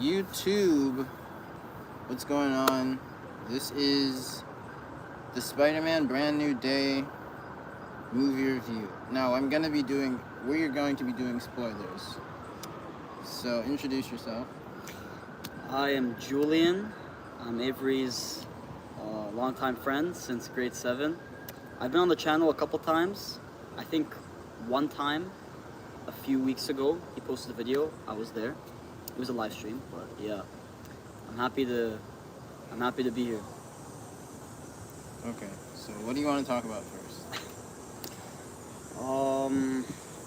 YouTube, what's going on? This is the Spider-Man Brand New Day movie review. Now, we're going to be doing spoilers. So, introduce yourself. I am Julian. I'm Avery's longtime friend since grade 7. I've been on the channel a couple times. I think one time, a few weeks ago, he posted a video. I was there. It was a live stream, but yeah, I'm happy to be here. Okay, so what do you want to talk about first?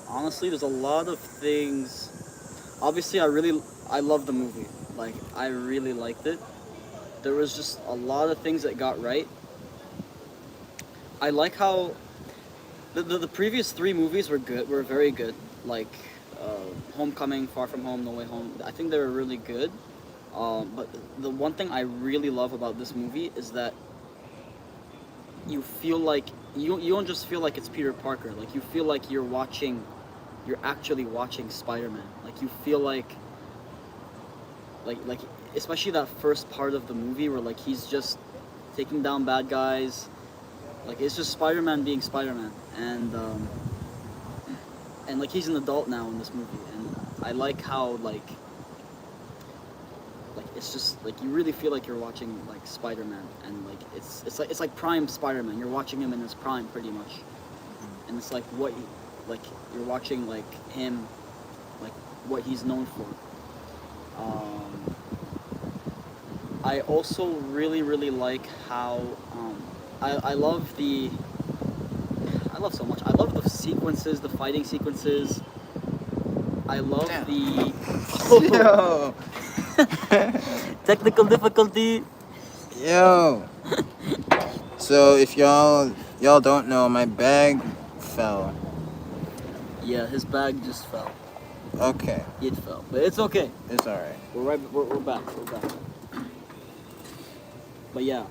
Honestly, there's a lot of things. Obviously, I love the movie. Like, I really liked it. There was just a lot of things that got right. I like how the previous 3 movies were very good. Like, Homecoming, Far From Home, No Way Home. I think they were really good. But the one thing I really love about this movie is that you feel like you don't just feel like it's Peter Parker. Like, you feel like you're actually watching Spider-Man. Like, you feel like especially that first part of the movie where like he's just taking down bad guys. Like, it's just Spider-Man being Spider-Man, and like he's an adult now in this movie, and I like how like it's just like you really feel like you're watching like Spider-Man, and like it's like prime Spider-Man. You're watching him in his prime pretty much, and it's like you're watching like him, like what he's known for. I also really like how I love so much. I love the sequences, the fighting sequences. I love the Yo! technical difficulty. Yo! So, if y'all don't know, my bag fell. Yeah, his bag just fell. Okay. It fell, but it's okay. It's alright. We're back. But yeah,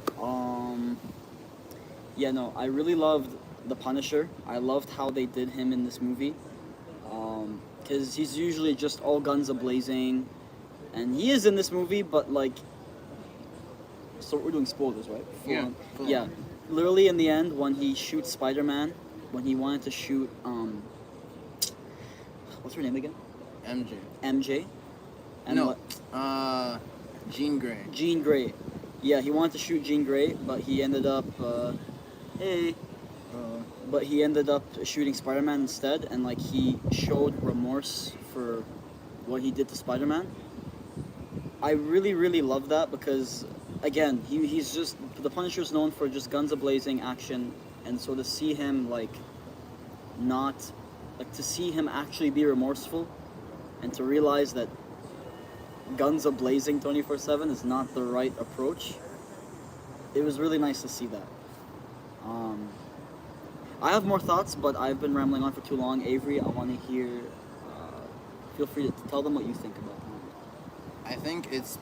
no, I really loved the Punisher. I loved how they did him in this movie, because he's usually just all guns a-blazing, and he is in this movie, but like, so we're doing spoilers, right? Yeah. Yeah. Literally in the end, when he shoots Spider-Man, when he wanted to shoot, what's her name again? MJ. And no. Jean Grey. Jean Grey. Yeah, he wanted to shoot Jean Grey, but he ended up, but he ended up shooting Spider-Man instead, and like he showed remorse for what he did to Spider-Man. I really love that because, again, he's just, the Punisher's known for just guns a-blazing action, and so to see him to see him actually be remorseful, and to realize that guns a-blazing 24/7 is not the right approach. It was really nice to see that. I have more thoughts, but I've been rambling on for too long. Avery, I want to hear. Feel free to tell them what you think about it. I think it's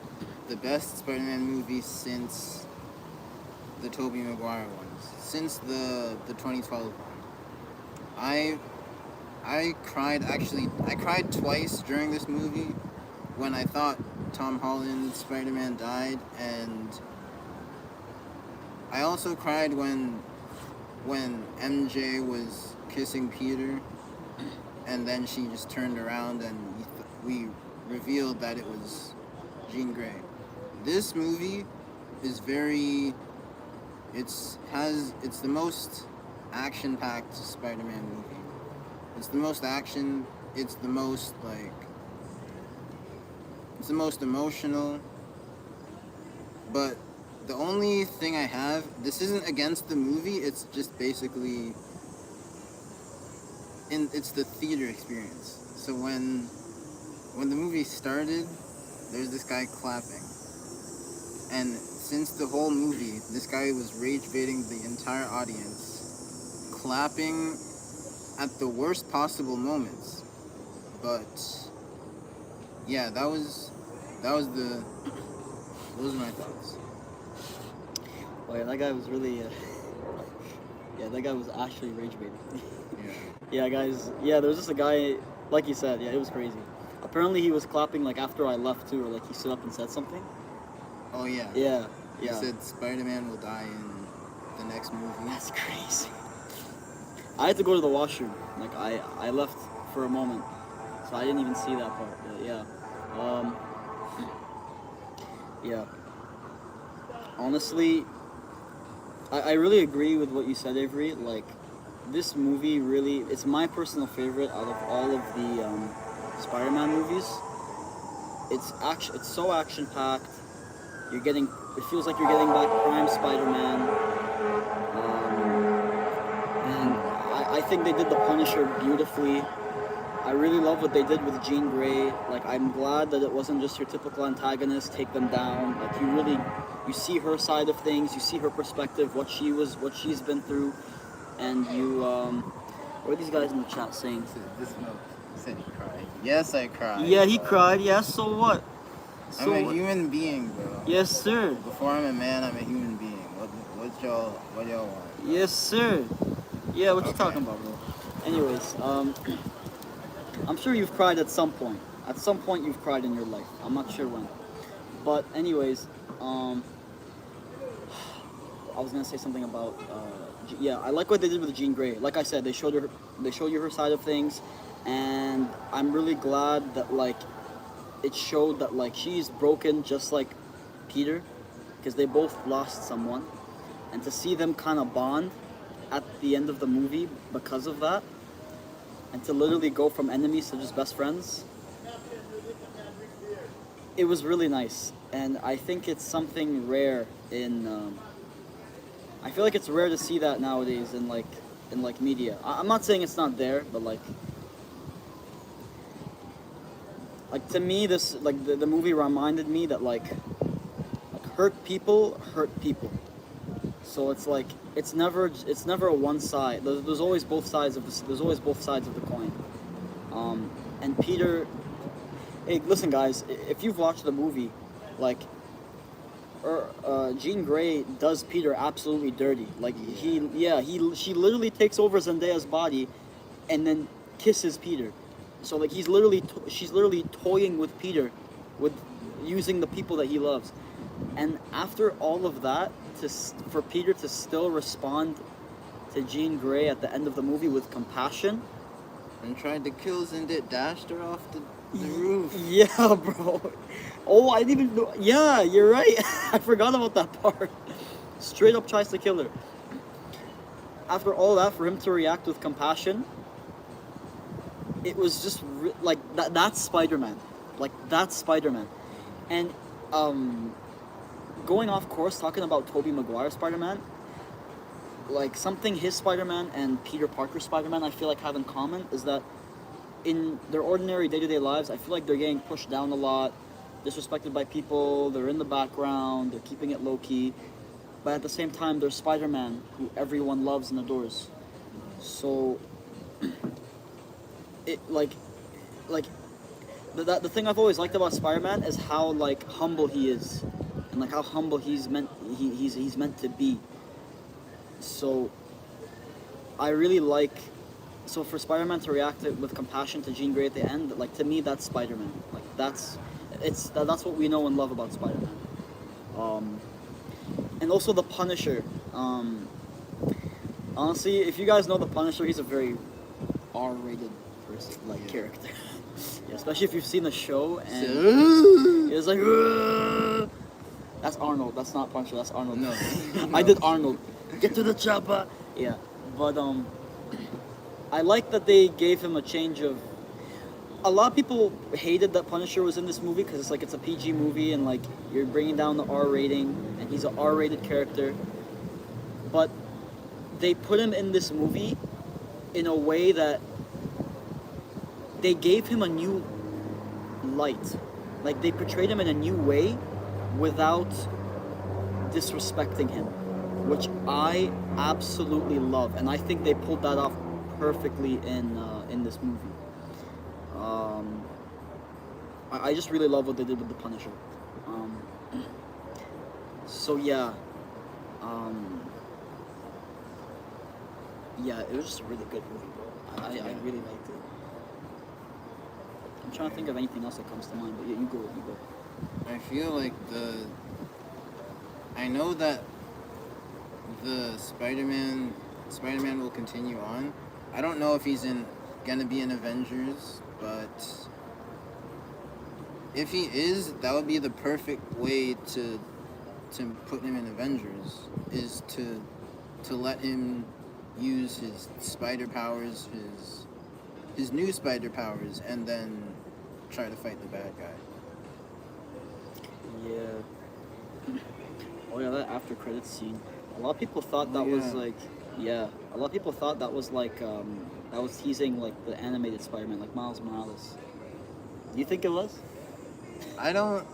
the best Spider-Man movie since the Tobey Maguire ones, since the 2012 one. I cried twice during this movie when I thought Tom Holland's Spider-Man died, and I also cried when MJ was kissing Peter, and then she just turned around and we revealed that it was Jean Grey. This movie is it's the most action-packed Spider-Man movie. It's the most action, it's the most emotional, but the only thing I have, this isn't against the movie, it's just basically, it's the theater experience. So when the movie started, there's this guy clapping. And since the whole movie, this guy was rage baiting the entire audience, clapping at the worst possible moments. But yeah, those are my thoughts. Oh yeah, that guy was really, that guy was actually rage baiting. Yeah. Yeah, guys. Yeah, there was just a guy, like you said. Yeah, it was crazy. Apparently, he was clapping like after I left too, or like he stood up and said something. Oh yeah. Yeah, He yeah. said Spider-Man will die in the next movie. That's crazy. I had to go to the washroom. Like I left for a moment, so I didn't even see that part. But yeah, um, yeah. Honestly, I really agree with what you said, Avery. Like, this movie really, it's my personal favorite out of all of the Spider-Man movies. It's so action packed. You're getting, it feels like you're getting back prime Spider-Man. And I think they did the Punisher beautifully. I really love what they did with Jean Grey. Like, I'm glad that it wasn't just your typical antagonist, take them down. Like, you see her side of things, you see her perspective, what she's been through, and what are these guys in the chat saying? This milk said he cried. Yes, I cried. Yeah, he cried. Yeah, so what? I'm a human being, bro. Yes, sir. Before I'm a man, I'm a human being. What y'all want? Yes, sir. Yeah, what you Okay. talking about, bro? Anyways, I'm sure you've cried at some point. At some point, you've cried in your life. I'm not sure when. But anyways, I was gonna say something about yeah. I like what they did with Jean Grey. Like I said, they showed you her side of things, and I'm really glad that like it showed that like she's broken just like Peter, because they both lost someone, and to see them kind of bond at the end of the movie because of that, and to literally go from enemies to just best friends, it was really nice. And I think it's something rare in I feel like it's rare to see that nowadays in like media. I'm not saying it's not there, but like to me this like the movie reminded me that like hurt people hurt people. So it's like it's never a one side. There's always both sides of the coin. And Peter, hey, listen guys, if you've watched the movie, like Jean Grey does Peter absolutely dirty. Like she literally takes over Zendaya's body, and then kisses Peter. So like she's literally toying with Peter, with using the people that he loves. And after all of that, for Peter to still respond to Jean Grey at the end of the movie with compassion, And tried to kill Zendit, dashed her off the roof. yeah, bro. Oh, I didn't even know. Yeah, you're right. I forgot about that part. Straight up tries to kill her. After all that, for him to react with compassion, it was just like that. That's Spider-Man. Like that's Spider-Man. And going off course, talking about Tobey Maguire Spider-Man, like something his Spider-Man and Peter Parker Spider-Man I feel like have in common is that in their ordinary day-to-day lives, I feel like they're getting pushed down a lot, disrespected by people, they're in the background, they're keeping it low-key, but at the same time, they're Spider-Man, who everyone loves and adores. So, it, like, the thing I've always liked about Spider-Man is how, like, humble he is, and, like, how humble he's meant to be. So, I really like... So for Spider-Man to react with compassion to Jean Grey at the end, like to me, that's Spider-Man. Like that's what we know and love about Spider-Man. And also the Punisher. Honestly, if you guys know the Punisher, he's a very R-rated person, character. Yeah, especially if you've seen the show and it's like that's Arnold. That's not Punisher. That's Arnold. No. I did Arnold. Get to the chopper. Yeah, but I like that they gave him a change of... A lot of people hated that Punisher was in this movie because it's like it's a PG movie and like you're bringing down the R rating and he's an R-rated character. But they put him in this movie in a way that they gave him a new light. Like they portrayed him in a new way without disrespecting him, which I absolutely love, and I think they pulled that off perfectly in this movie. I just really love what they did with the Punisher. So yeah, yeah, it was just a really good movie, bro. I really liked it. I'm trying to think of anything else that comes to mind, but yeah, you go. I feel like I know that the Spider-Man will continue on. I don't know if he's gonna be in Avengers, but if he is, that would be the perfect way to put him in Avengers, is to let him use his spider powers, his new spider powers, and then try to fight the bad guy. Yeah. Oh yeah, that after credits scene. A lot of people thought that Oh, was yeah. like, yeah. A lot of people thought that was like, that was teasing like the animated Spider-Man, like Miles Morales. Do you think it was? I don't.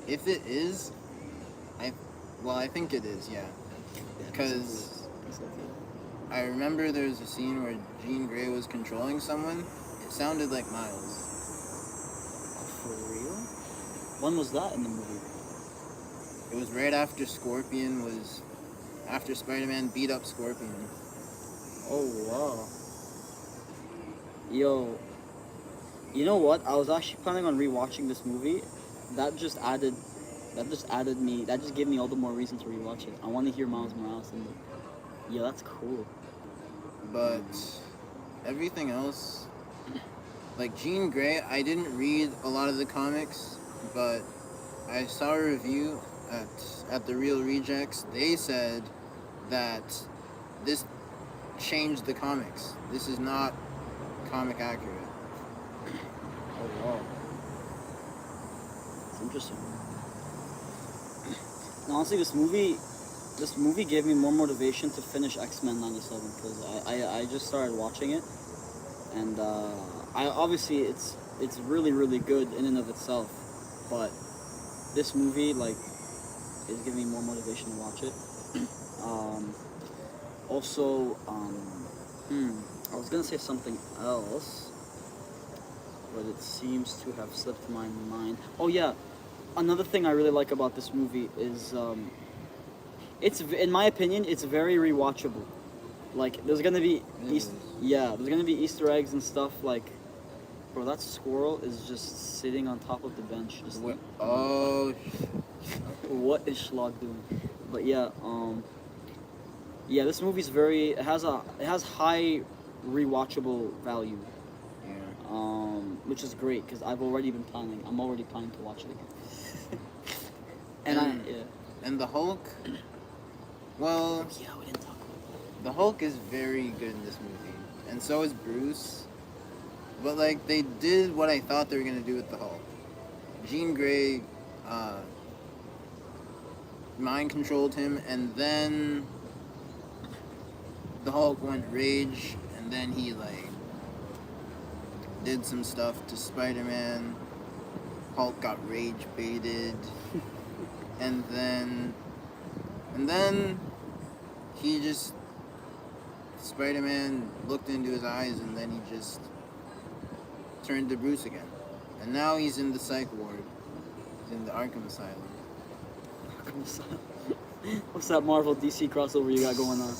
If it is, I well, I think it is. Yeah, Yeah, because I remember there was a scene where Jean Grey was controlling someone. It sounded like Miles. For real? When was that in the movie? It was right after after Spider-Man beat up Scorpion. Oh wow. Yo, you know what? I was actually planning on rewatching this movie. That just added, that just gave me all the more reason to rewatch it. I want to hear Miles Morales in it. Yeah, that's cool. But everything else, like Jean Grey, I didn't read a lot of the comics, but I saw a review at the Real Rejects. They said that this changed the comics. This is not comic accurate. Oh wow, it's interesting. And honestly, this movie gave me more motivation to finish X-Men '97 because I just started watching it, and I obviously it's really good in and of itself, but this movie like is giving me more motivation to watch it. um, also, I was gonna say something else, but it seems to have slipped my mind. Oh yeah, another thing I really like about this movie is it's in my opinion it's very rewatchable. Like there's gonna be there's gonna be Easter eggs and stuff like. Bro, that squirrel is just sitting on top of the bench. Just like, Oh, what is Schlag doing? But yeah, yeah, this movie's very. It has high rewatchable value, yeah. which is great because I've already been planning. I'm already planning to watch it again. And- And the Hulk, well, Yeah, we didn't talk about the Hulk is very good in this movie, and so is Bruce. But like they did what I thought they were gonna do with the Hulk. Jean Grey, uh, mind controlled him, and then the Hulk went rage, and then he like did some stuff to Spider-Man. Hulk got rage baited, and then he just Spider-Man looked into his eyes, and then he just turned to Bruce again. And now he's in the psych ward. He's in the Arkham Asylum. it. What's that Marvel DC crossover you got going on?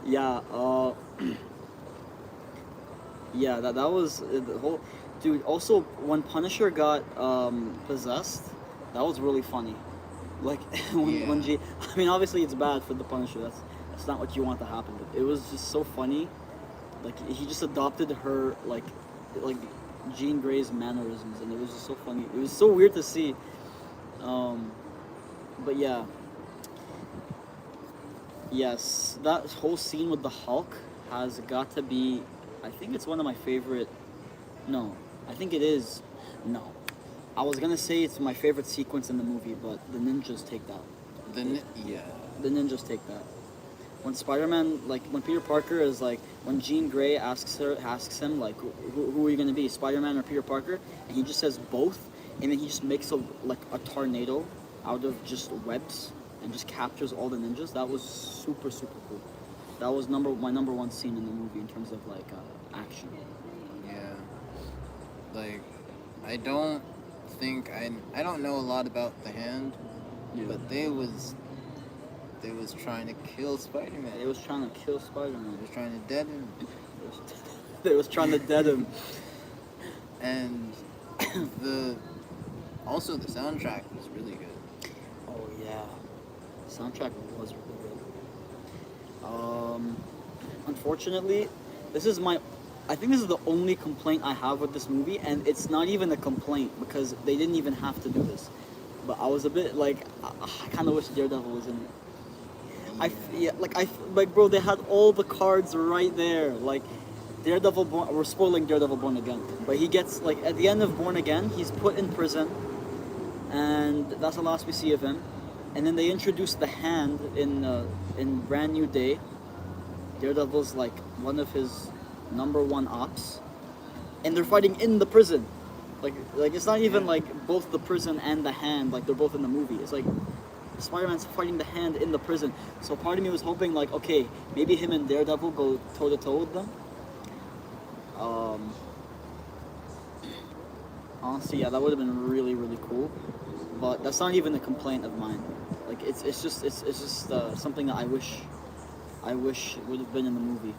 Yeah, yeah, that was the whole. Dude, also when Punisher got possessed, that was really funny. Like when Yeah. I mean, obviously it's bad for the Punisher. That's not what you want to happen. But it was just so funny. Like he just adopted her like Jean Grey's mannerisms, and it was just so funny. It was so weird to see. Um, but yeah, yes, that whole scene with the Hulk has got to be. I think it's one of my favorite. No, I think it is. No, I was gonna say it's my favorite sequence in the movie, but the ninjas take that. Yeah. The ninjas take that. When Spider-Man, like when Peter Parker is like, when Jean Grey asks him like, who are you gonna be, Spider-Man or Peter Parker, and he just says both, and then he just makes a tornado out of just webs and just captures all the ninjas. That was super cool. That was my number one scene in the movie in terms of like action. Yeah. Like, I don't I don't know a lot about the Hand, Yeah. but they was trying to kill Spider-Man. It was trying to kill Spider-Man. They was trying to dead him. They was trying to dead him. And the also the soundtrack was really good. Oh yeah, soundtrack was really good. Unfortunately, this is my. I think this is the only complaint I have with this movie, and it's not even a complaint because they didn't even have to do this. But I was a bit like, I kind of wish Daredevil was in it. Like bro, they had all the cards right there. Like, Daredevil Born. We're spoiling Daredevil Born Again, but he gets like at the end of Born Again, he's put in prison, and that's the last we see of him. And then they introduce the hand in Brand New Day. Daredevil's like one of his number one ops, and they're fighting in the prison. Like it's not even like both the prison and the hand. Like they're both in the movie. It's like Spider-Man's fighting the hand in the prison. So part of me was hoping like, okay, maybe him and Daredevil go toe to toe with them. Honestly, yeah, that would have been really really cool. But that's not even a complaint of mine. Like it's just something that I wish would have been in the movie.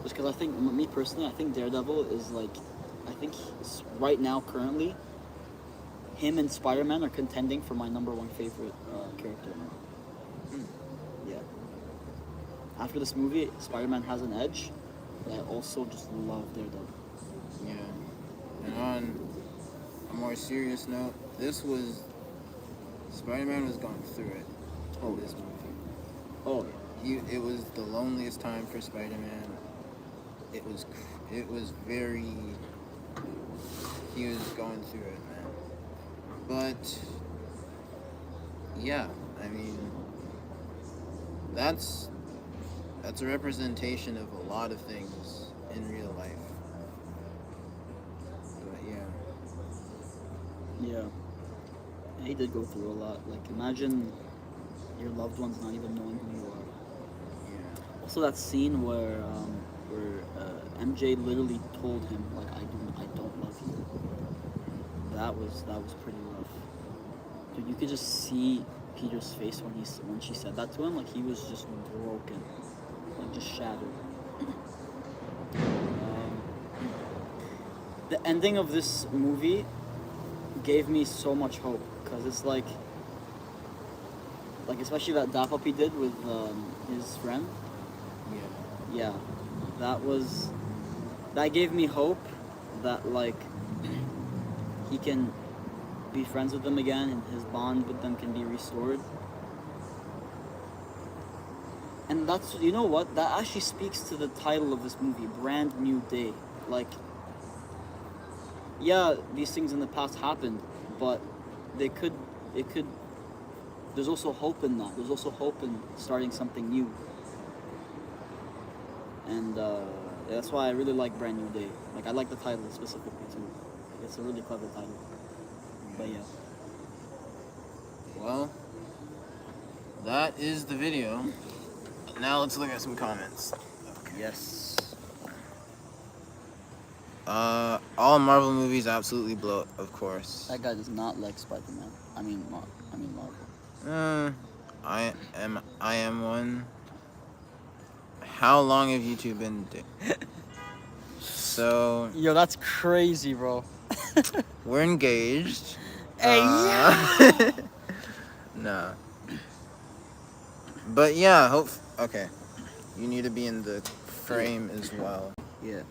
Just because I think, me personally, I think Daredevil is like, I think right now currently, him and Spider-Man are contending for my number one favorite character. Yeah. After this movie, Spider-Man has an edge, but I also just love Daredevil. Yeah. And on a more serious note, Spider-Man was going through it in this movie. Oh. It was the loneliest time for Spider-Man. It was very. He was going through it, man. But yeah, I mean, that's a representation of a lot of things in real life. But yeah. He did go through a lot. Like, imagine your loved ones not even knowing who you are. Yeah. Also, that scene where MJ literally told him like, I don't love you. That was pretty rough. Dude, you could just see Peter's face when she said that to him. Like, he was just broken, like just shattered. The ending of this movie gave me so much hope because it's like especially that dap up he did with his friend. Yeah, that gave me hope that like he can be friends with them again and his bond with them can be restored. And that's, you know what, that actually speaks to the title of this movie, Brand New Day. Like, yeah, these things in the past happened, but it could there's also hope in that. There's also hope in starting something new. And that's why I really like Brand New Day. Like, I like the title specifically too. It's a really clever title. But yeah. Well, that is the video. Now let's look at some comments. Okay. Yes. All Marvel movies absolutely blow, of course. That guy does not like Spider-Man. I mean Marvel. I am one. How long have you two been So Yo, that's crazy, bro. we're engaged. Hey, yeah. Nah. But yeah, okay. You need to be in the frame as well. Yeah.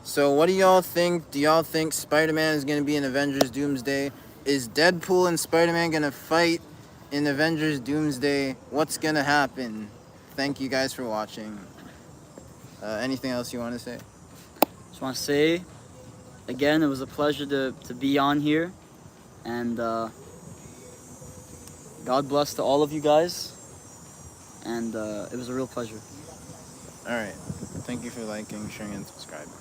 So what do y'all think? Do y'all think Spider-Man is going to be in Avengers Doomsday? Is Deadpool and Spider-Man going to fight in Avengers Doomsday? What's going to happen? Thank you guys for watching. Anything else you want to say? Just want to say, again, it was a pleasure to be on here. And God bless to all of you guys. And it was a real pleasure. Alright. Thank you for liking, sharing, and subscribing.